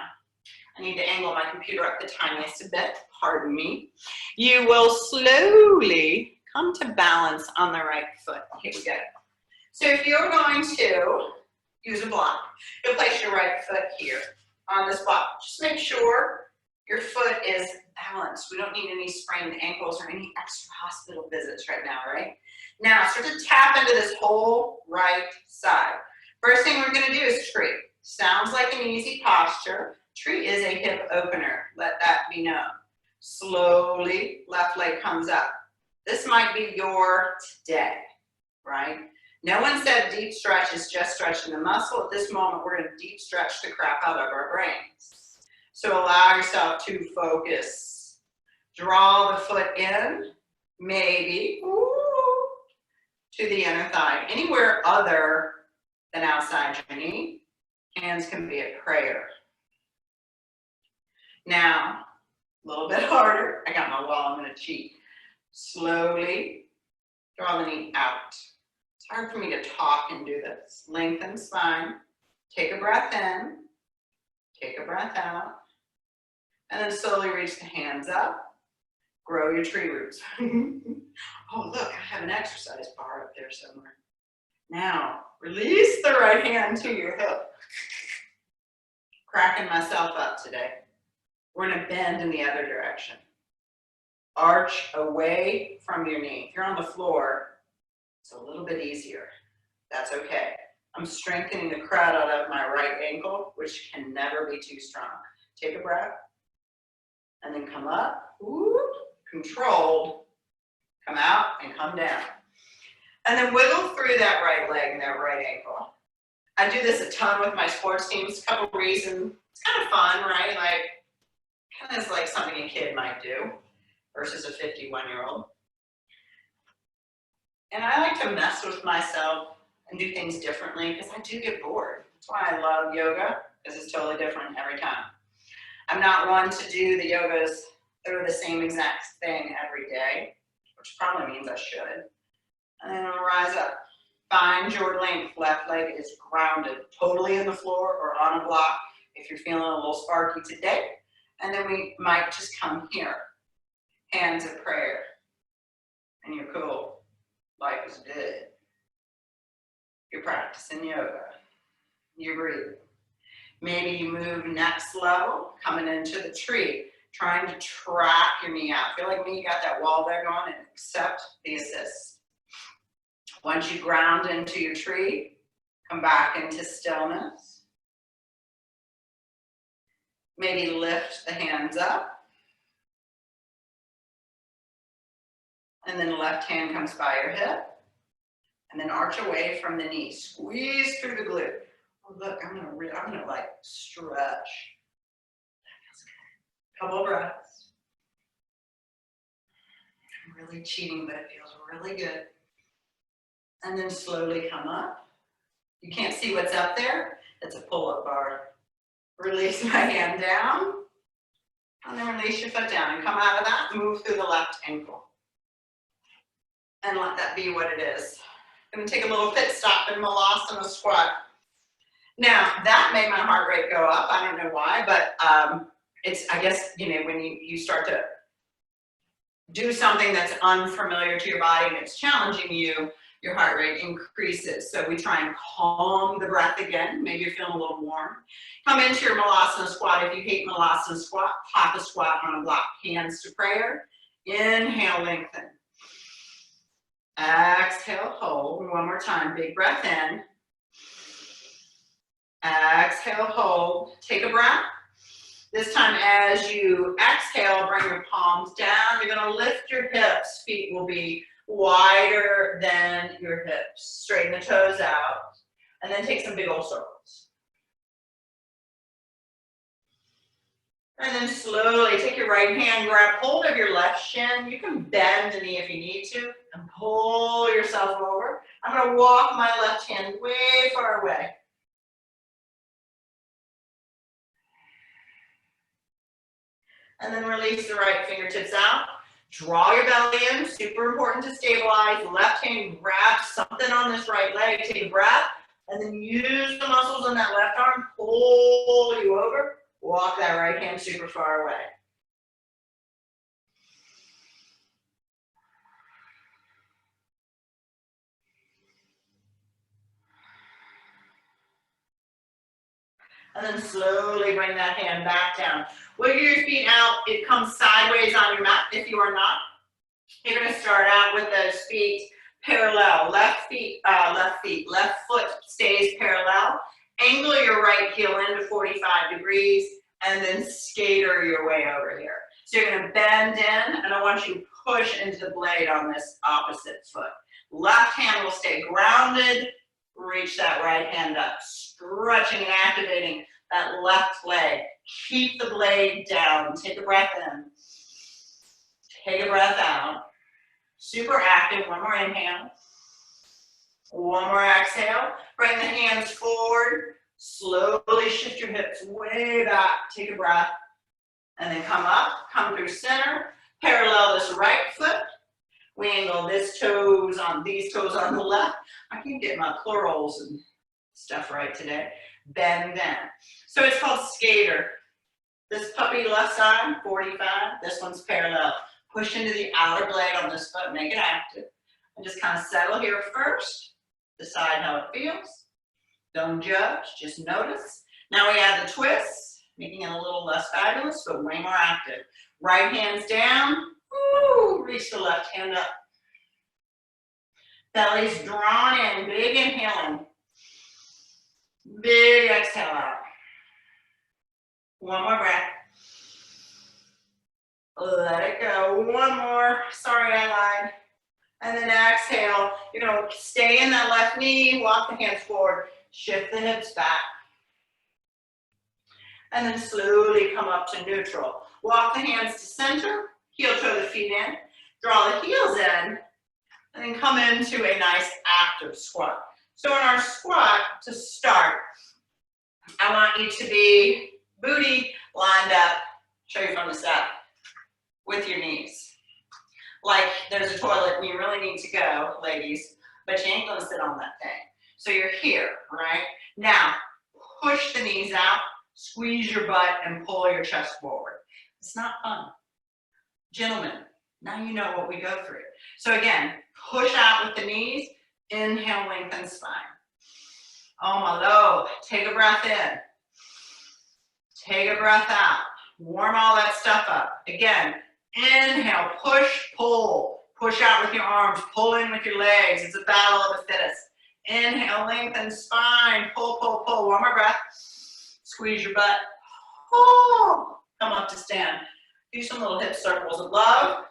I need to angle my computer up the tiniest a bit, pardon me. You will slowly come to balance on the right foot. Here we go. So if you're going to use a block, you'll place your right foot here on this block. Just make sure your foot is balanced. We don't need any sprained ankles or any extra hospital visits right now, right? Now, start to tap into this whole right side. First thing we're going to do is tree. Sounds like an easy posture. Tree is a hip opener. Let that be known. Slowly, left leg comes up. This might be your today, right? No one said deep stretch is just stretching the muscle. At this moment, we're going to deep stretch the crap out of our brains. So allow yourself to focus. Draw the foot in, maybe, to the inner thigh. Anywhere other than outside your knee, hands can be at prayer. Now, a little bit harder. I got my wall, I'm going to cheat. Slowly draw the knee out. It's hard for me to talk and do this. Lengthen spine. Take a breath in. Take a breath out. And then slowly reach the hands up. Grow your tree roots. Oh, look, I have an exercise bar up there somewhere. Now, release the right hand to your hip. Cracking myself up today. We're gonna bend in the other direction. Arch away from your knee. If you're on the floor, it's a little bit easier. That's okay. I'm strengthening the crud out of my right ankle, which can never be too strong. Take a breath, and then come up, whoop, controlled, come out and come down. And then wiggle through that right leg and that right ankle. I do this a ton with my sports teams, a couple reasons. It's kind of fun, right? Like, kind of like something a kid might do versus a 51-year-old. And I like to mess with myself and do things differently because I do get bored. That's why I love yoga, because it's totally different every time. I'm not one to do the yogas that are the same exact thing every day, which probably means I should. And then I'll rise up. Find your length. Left leg is grounded, totally in the floor or on a block if you're feeling a little sparky today. And then we might just come here. Hands of prayer. And you're cool. Life is good. You're practicing yoga. You're breathing. Maybe you move next level, coming into the tree, trying to track your knee out. Feel like me, you got that wall there going, and accept the assist. Once you ground into your tree, come back into stillness. Maybe lift the hands up. And then the left hand comes by your hip. And then arch away from the knee. Squeeze through the glute. Oh, look, I'm gonna like stretch. That feels good. Couple of breaths. I'm really cheating, but it feels really good. And then slowly come up. You can't see what's up there. It's a pull-up bar. Release my hand down. And then release your foot down. And come out of that, move through the left ankle. And let that be what it is. I'm gonna take a little pit stop in Malasana squat. Now, that made my heart rate go up. I don't know why, but it's, I guess, you know, when you start to do something that's unfamiliar to your body and it's challenging you, your heart rate increases. So we try and calm the breath again. Maybe you're feeling a little warm. Come into your Malasana squat. If you hate Malasana squat, pop a squat on a block. Hands to prayer. Inhale, lengthen. Exhale, hold. One more time. Big breath in. Exhale, hold. Take a breath. This time as you exhale, bring your palms down. You're going to lift your hips. Feet will be wider than your hips. Straighten the toes out. And then take some big old circles. And then slowly take your right hand, grab hold of your left shin. You can bend the knee if you need to and pull yourself over. I'm going to walk my left hand way far away. And then release the right fingertips out. Draw your belly in, super important to stabilize. Left hand grabs something on this right leg. Take a breath, and then use the muscles in that left arm, pull you over. Walk that right hand super far away. And then slowly bring that hand back down. Wiggle your feet out. It comes sideways on your mat if you are not. You're going to start out with those feet parallel. Left foot stays parallel. Angle your right heel into 45 degrees and then skater your way over here. So you're going to bend in, and I want you to push into the blade on this opposite foot. Left hand will stay grounded. Reach that right hand up, stretching and activating that left leg. Keep the blade down. Take a breath in. Take a breath out. Super active. One more inhale. One more exhale. Bring the hands forward. Slowly shift your hips way back. Take a breath. And then come up. Come through center. Parallel this right foot. We angle these toes on the left. I can get my plurals and stuff right today. Bend in. So it's called skater. This puppy left side, 45. This one's parallel. Push into the outer blade on this foot, make it active. And just kind of settle here first. Decide how it feels. Don't judge, just notice. Now we add the twist, making it a little less fabulous, but way more active. Right hand's down. Woo, reach the left hand up. Belly's drawn in, big inhale in. Big exhale out. One more breath. Let it go. One more. Sorry, I lied. And then exhale. You're going to stay in that left knee. Walk the hands forward. Shift the hips back. And then slowly come up to neutral. Walk the hands to center. Heel toe the feet in. Draw the heels in. And then come into a nice active squat. So in our squat, to start, I want you to be booty lined up, show you from the side, with your knees. Like there's a toilet and you really need to go, ladies, but you ain't gonna sit on that thing. So you're here, right? Now, push the knees out, squeeze your butt, and pull your chest forward. It's not fun. Gentlemen, now you know what we go through. So again, push out with the knees, inhale, lengthen spine. Oh my Lord, take a breath in. Take a breath out. Warm all that stuff up. Again, inhale, push, pull. Push out with your arms, pull in with your legs. It's a battle of the fittest. Inhale, lengthen spine, pull, pull, pull. One more breath. Squeeze your butt. Oh, come up to stand. Do some little hip circles of love.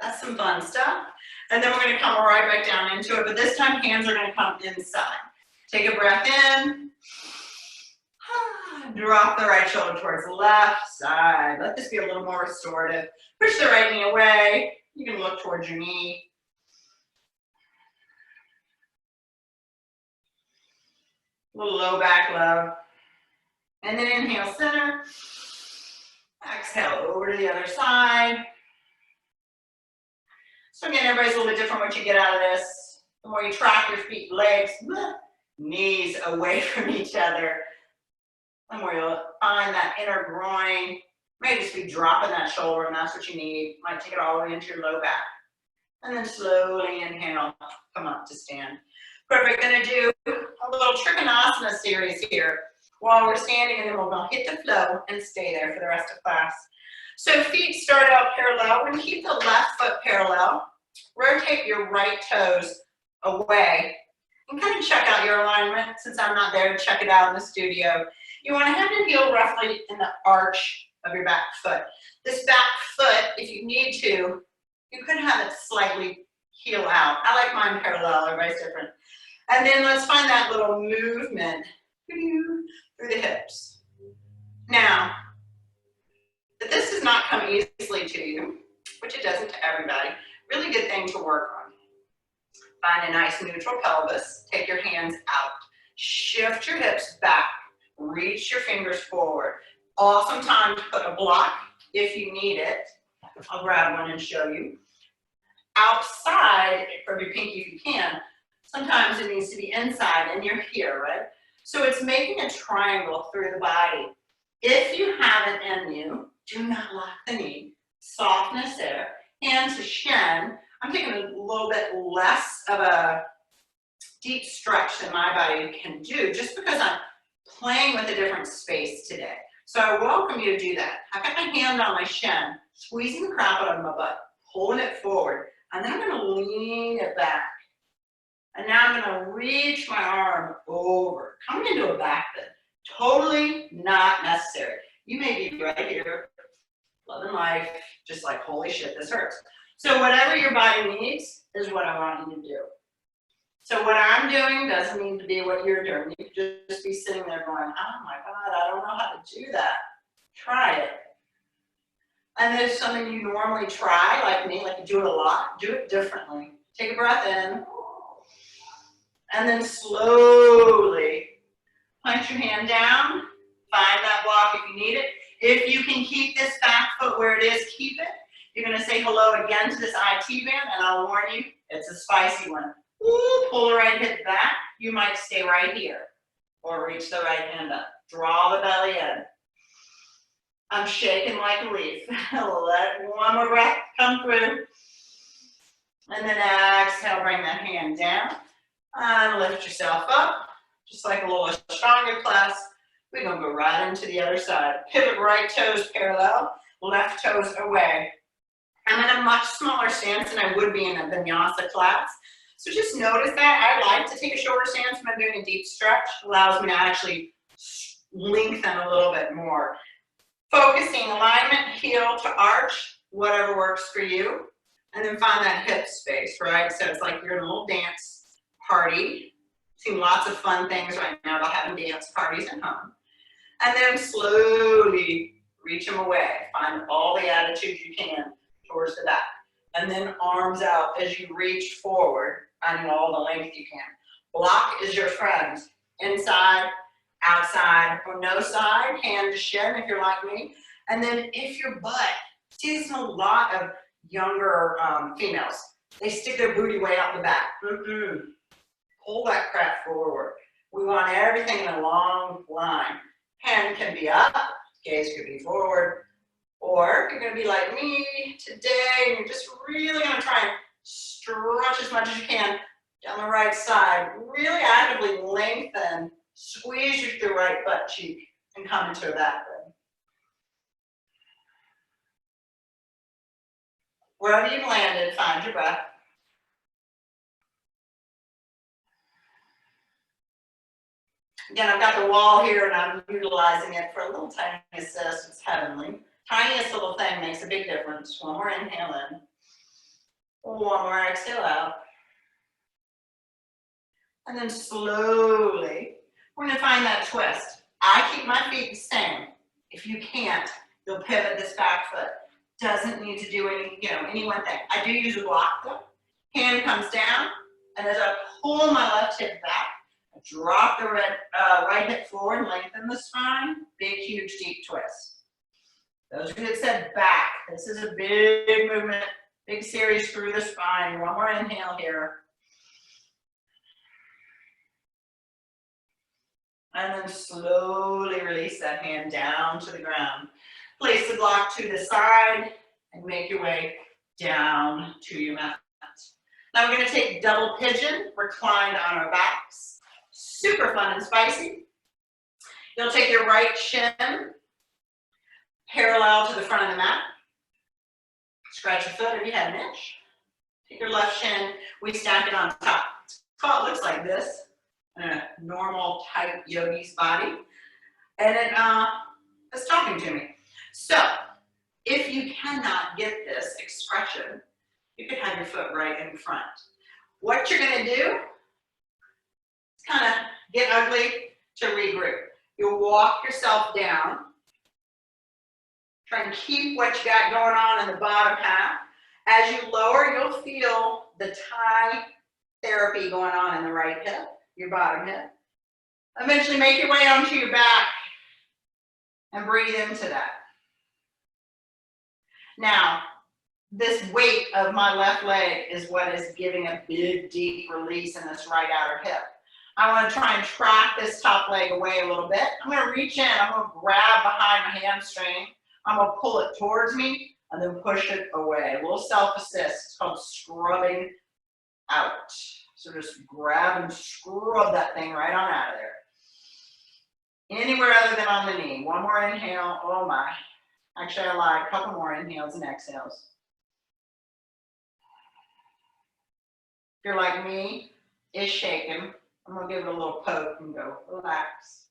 That's some fun stuff. And then we're going to come right back down into it, but this time hands are going to come inside. Take a breath in. Drop the right shoulder towards the left side. Let this be a little more restorative. Push the right knee away. You can look towards your knee. A little low back love. And then inhale, center. Exhale, over to the other side. So again, everybody's a little bit different what you get out of this. The more you track your feet, legs, knees away from each other, the more you'll find that inner groin. Maybe just be dropping that shoulder, and that's what you need. Might take it all the way into your low back. And then slowly inhale, come up to stand. Perfect, gonna do a little Trikonasana series here while we're standing, and then we're gonna hit the flow and stay there for the rest of class. So feet start out parallel. We're gonna keep the left foot parallel. Rotate your right toes away and kind of check out your alignment. Since I'm not there to check it out in the studio, you want to have your heel roughly in the arch of your back foot. This back foot, if you need to, you could have it slightly heel out. I like mine parallel, everybody's different. And then let's find that little movement through the hips. Now, if this does not come easily to you, which it doesn't to everybody, really good thing to work on. Find a nice neutral pelvis. Take your hands out. Shift your hips back. Reach your fingers forward. Awesome time to put a block if you need it. I'll grab one and show you. Outside, from your pinky if you can, sometimes it needs to be inside and you're here, right? So it's making a triangle through the body. If you have it in you, do not lock the knee. Softness there. Hands to shin. I'm taking a little bit less of a deep stretch than my body can do just because I'm playing with a different space today. So I welcome you to do that. I've got my hand on my shin, squeezing the crap out of my butt, pulling it forward, and then I'm going to lean it back. And now I'm going to reach my arm over, coming into a back bend. Totally not necessary. You may be right here, loving life, just like, holy shit, this hurts. So whatever your body needs is what I want you to do. So what I'm doing doesn't need to be what you're doing. You can just be sitting there going, oh my God, I don't know how to do that. Try it. And if it's something you normally try, like me, like you do it a lot, do it differently. Take a breath in. And then slowly plant your hand down. Find that block if you need it. If you can keep this back foot where it is, keep it. You're going to say hello again to this IT band, and I'll warn you, it's a spicy one. Ooh, pull the right hip back. You might stay right here. or reach the right hand up. Draw the belly in. I'm shaking like a leaf. Let one more breath come through. And then exhale, bring that hand down. And lift yourself up. Just like a little stronger class. We're going to go right into the other side. Pivot right toes parallel, left toes away. I'm in a much smaller stance than I would be in a vinyasa class. So just notice that. I like to take a shorter stance when I'm doing a deep stretch. Allows me to actually lengthen a little bit more. Focusing alignment, heel to arch, whatever works for you. And then find that hip space, right? So it's like you're in a little dance party. Seeing lots of fun things right now about having dance parties at home. And then slowly reach them away. Find all the attitude you can towards the back. And then arms out as you reach forward, finding all the length you can. Block is your friend. Inside, outside, or no side, hand to shin if you're like me. And then if your butt, see this in a lot of younger females. They stick their booty way out the back. Pull that crap forward. We want everything in a long line. Hand can be up, gaze could be forward, or you're going to be like me today, and you're just really going to try and stretch as much as you can down the right side. Really actively lengthen, squeeze your right butt cheek, and come into a back bend. Wherever you've landed, find your breath. Again, I've got the wall here and I'm utilizing it for a little tiny assist. It's heavenly. Tiniest little thing makes a big difference. One more inhale in. One more exhale out. And then slowly, we're going to find that twist. I keep my feet the same. If you can't, you'll pivot this back foot. Doesn't need to do any one thing. I do use a block though. Hand comes down, and as I pull my left hip back, I drop the right hip forward, lengthen the spine. Big, huge, deep twist. Those of you that said back, this is a big movement, big series through the spine. One more inhale here. And then slowly release that hand down to the ground. Place the block to the side and make your way down to your mat. Now we're going to take double pigeon, reclined on our backs. Super fun and spicy. You'll take your right shin parallel to the front of the mat. Scratch your foot if you have an itch. Take your left shin, we stack it on top. It looks like this. A normal tight yogi's body, and it's talking to me. So if you cannot get this expression, you could have your foot right in front. What you're going to do is kind of get ugly to regroup. You'll walk yourself down. Try and keep what you got going on in the bottom half. As you lower, you'll feel the Thai therapy going on in the right hip. Your bottom hip. Eventually make your way onto your back and breathe into that. Now, this weight of my left leg is what is giving a big, deep release in this right outer hip. I want to try and track this top leg away a little bit. I'm going to reach in. I'm going to grab behind my hamstring. I'm going to pull it towards me and then push it away. A little self-assist. It's called scrubbing out. So just grab and scrub that thing right on out of there. Anywhere other than on the knee. One more inhale. Oh my. Actually, I lied. A couple more inhales and exhales. If you're like me, it's shaking. I'm going to give it a little poke and go, relax.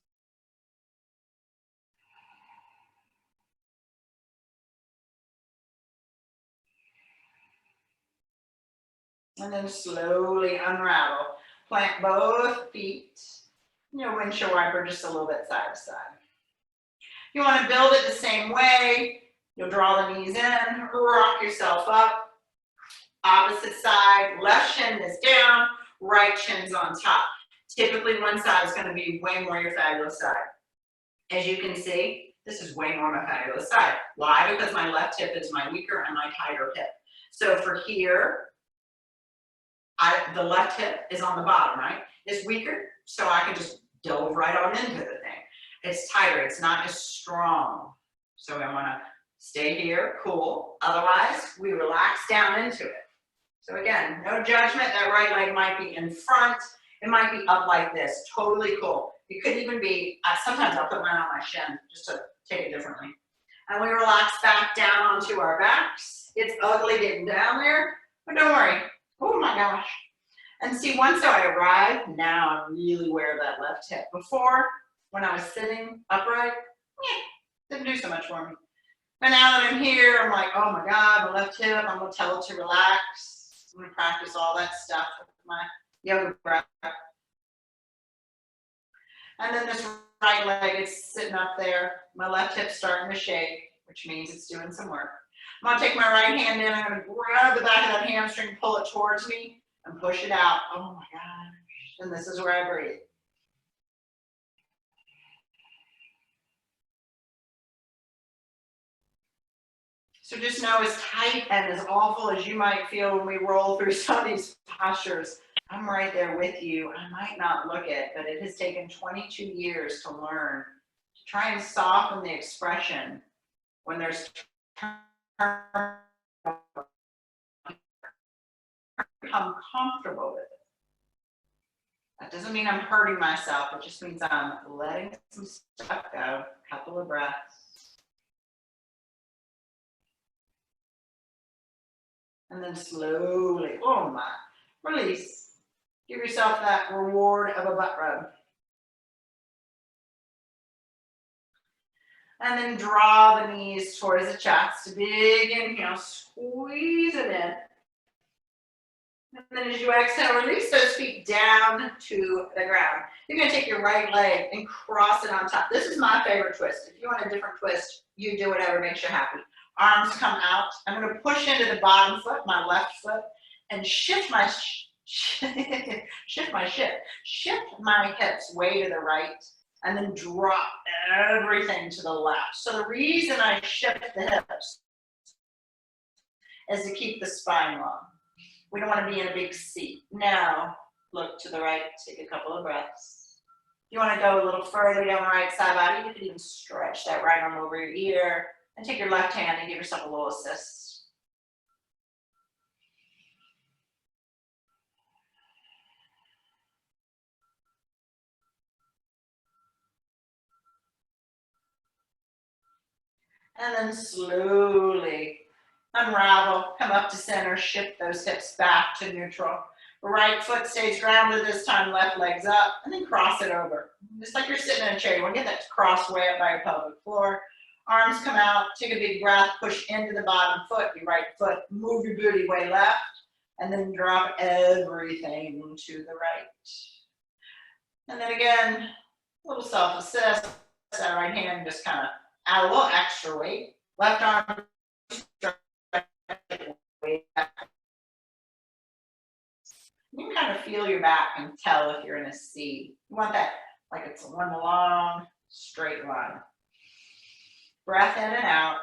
And then slowly unravel. Plant both feet. Your windshield wiper just a little bit side to side. You want to build it the same way. You'll draw the knees in, rock yourself up. Opposite side, left shin is down, right shin's on top. Typically one side is going to be way more your fabulous side. As you can see, this is way more my fabulous side. Why? Because my left hip is my weaker and my tighter hip. So for here, the left hip is on the bottom, right? It's weaker, so I can just dove right on into the thing. It's tighter, it's not as strong. So I wanna stay here, cool. Otherwise, we relax down into it. So again, no judgment, that right leg might be in front, it might be up like this, totally cool. It could even be, sometimes I'll put mine on my shin, just to take it differently. And we relax back down onto our backs. It's ugly getting down there, but don't worry. Oh my gosh. And see, once I arrive, now I'm really aware of that left hip. Before, when I was sitting upright, didn't do so much for me. But now that I'm here, I'm like, oh my God, my left hip, I'm gonna tell it to relax. I'm gonna practice all that stuff with my yoga breath. And then this right leg is sitting up there. My left hip's starting to shake, which means it's doing some work. I'm gonna take my right hand in, I'm gonna grab the back of that hamstring, pull it towards me, and push it out. Oh my gosh. And this is where I breathe. So just know, as tight and as awful as you might feel when we roll through some of these postures, I'm right there with you. I might not look it, but it has taken 22 years to learn to try and soften the expression when there's become comfortable with it. That doesn't mean I'm hurting myself. It just means I'm letting some stuff go. A couple of breaths. And then slowly, oh my, release. Give yourself that reward of a butt rub. And then draw the knees towards the chest. Big inhale, squeeze it in. And then as you exhale, release those feet down to the ground. You're gonna take your right leg and cross it on top. This is my favorite twist. If you want a different twist, you do whatever makes you happy. Arms come out. I'm gonna push into the bottom foot, my left foot, and shift my shift my hips way to the right, and then drop everything to the left. So the reason I shift the hips is to keep the spine long. We don't want to be in a big seat. Now, look to the right, take a couple of breaths. If you want to go a little further down the right side body, you can even stretch that right arm over your ear and take your left hand and give yourself a little assist. And then slowly unravel, come up to center, shift those hips back to neutral. Right foot stays grounded this time, left leg's up, and then cross it over. Just like you're sitting in a chair, you want to get that cross way up by your pelvic floor. Arms come out, take a big breath, push into the bottom foot, your right foot, move your booty way left, and then drop everything to the right. And then again, a little self-assist, that right hand just kind of add a little extra weight. Left arm, way back. You can kind of feel your back and tell if you're in a C. You want that like it's one long, straight line. Breath in and out.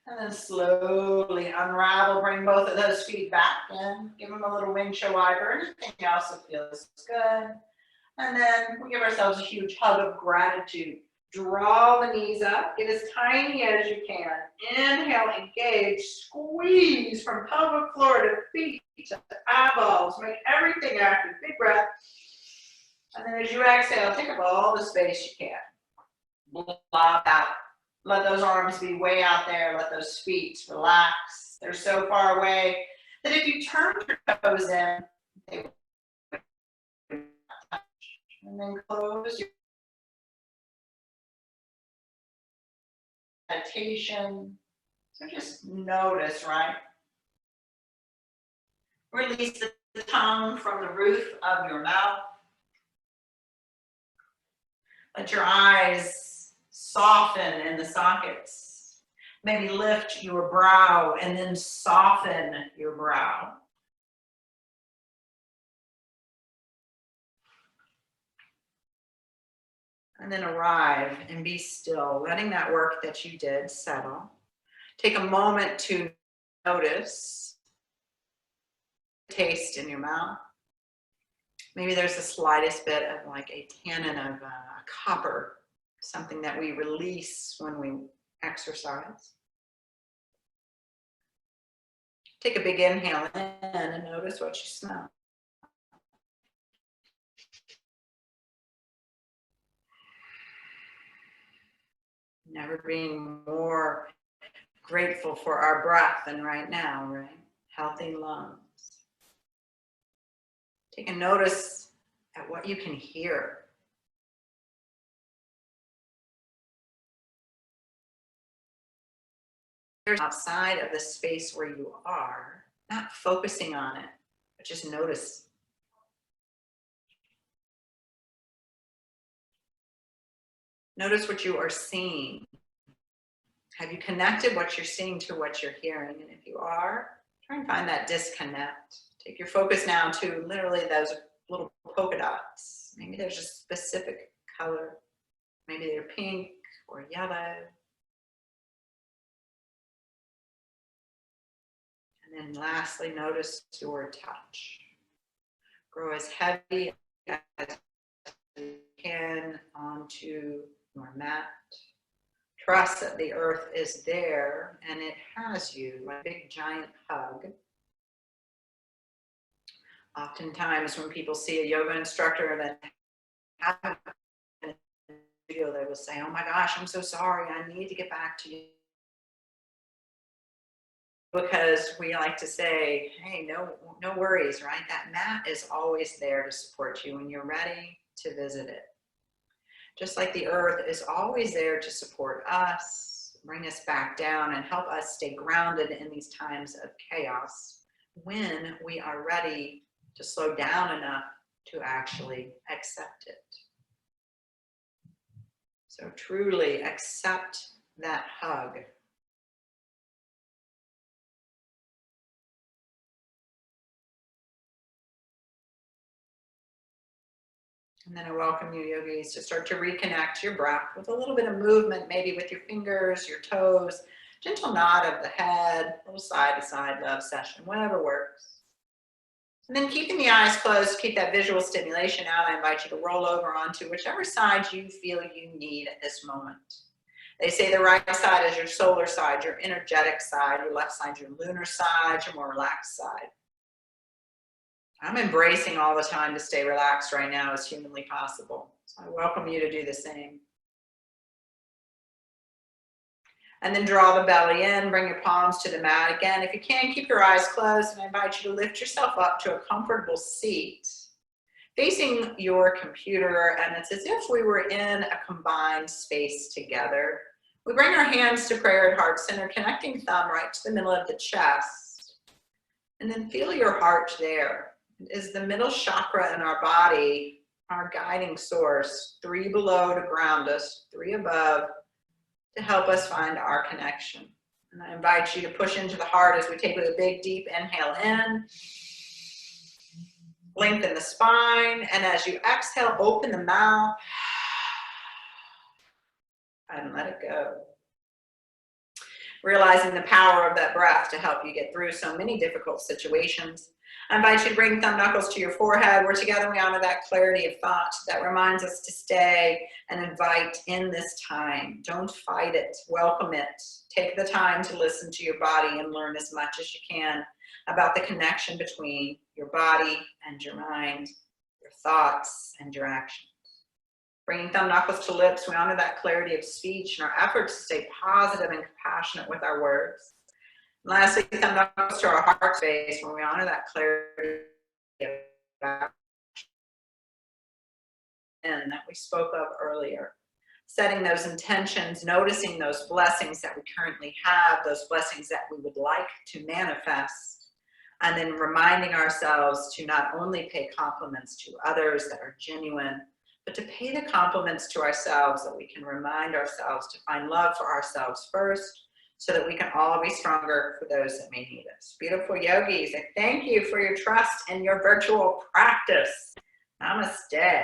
And then slowly unravel, bring both of those feet back in. Give them a little windshield wiper, anything else that feels good. And then we give ourselves a huge hug of gratitude. Draw the knees up, get as tiny as you can. Inhale, engage, squeeze from pelvic floor to feet to eyeballs. Make everything active. Big breath. And then as you exhale, take up all the space you can. Blob out. Let those arms be way out there. Let those feet relax. They're so far away that if you turn your toes in, they will touch. And then close your meditation. So just notice, right? Release the tongue from the roof of your mouth. Let your eyes soften in the sockets. Maybe lift your brow and then soften your brow. And then arrive and be still, letting that work that you did settle. Take a moment to notice the taste in your mouth. Maybe there's the slightest bit of like a tannin of copper, something that we release when we exercise. Take a big inhale in and notice what you smell. Never being more grateful for our breath than right now, right? Healthy lungs. Take a notice at what you can hear. Outside of the space where you are, not focusing on it, but just notice. Notice what you are seeing. Have you connected what you're seeing to what you're hearing? And if you are, try and find that disconnect. Take your focus now to literally those little polka dots. Maybe there's a specific color. Maybe they're pink or yellow. And then lastly, notice your touch. Grow as heavy as you can onto your mat. Trust that the earth is there and it has you, like a big giant hug. Oftentimes when people see a yoga instructor that haven't been in the video, they will say, oh my gosh, I'm so sorry, I need to get back to you. Because we like to say, hey, no worries, right? That mat is always there to support you when you're ready to visit it. Just like the earth is always there to support us, bring us back down and help us stay grounded in these times of chaos when we are ready to slow down enough to actually accept it. So truly accept that hug. And then I welcome you, yogis, to start to reconnect your breath with a little bit of movement, maybe with your fingers, your toes, gentle nod of the head, a little side to side love session, whatever works. And then keeping the eyes closed, keep that visual stimulation out. I invite you to roll over onto whichever side you feel you need at this moment. They say the right side is your solar side, your energetic side, your left side, your lunar side, your more relaxed side. I'm embracing all the time to stay relaxed right now as humanly possible. So I welcome you to do the same. And then draw the belly in, bring your palms to the mat. Again, if you can, keep your eyes closed, and I invite you to lift yourself up to a comfortable seat, facing your computer, and it's as if we were in a combined space together. We bring our hands to prayer at heart center, connecting thumb right to the middle of the chest, and then feel your heart there. Is the middle chakra in our body our guiding source, 3 below to ground us, 3 above to help us find our connection. And I invite you to push into the heart as we take a big deep inhale in, lengthen the spine, and as you exhale, open the mouth and let it go. Realizing the power of that breath to help you get through so many difficult situations. I invite you to bring thumb knuckles to your forehead. We're together, we honor that clarity of thought that reminds us to stay and invite in this time. Don't fight it, welcome it. Take the time to listen to your body and learn as much as you can about the connection between your body and your mind, your thoughts and your actions. Bringing thumb knuckles to lips, we honor that clarity of speech and our efforts to stay positive and compassionate with our words. And lastly, thumb knuckles to our heart space, where we honor that clarity of action that we spoke of earlier. Setting those intentions, noticing those blessings that we currently have, those blessings that we would like to manifest, and then reminding ourselves to not only pay compliments to others that are genuine, but to pay the compliments to ourselves, that we can remind ourselves to find love for ourselves first, so that we can all be stronger for those that may need us. Beautiful yogis, I thank you for your trust and your virtual practice. Namaste.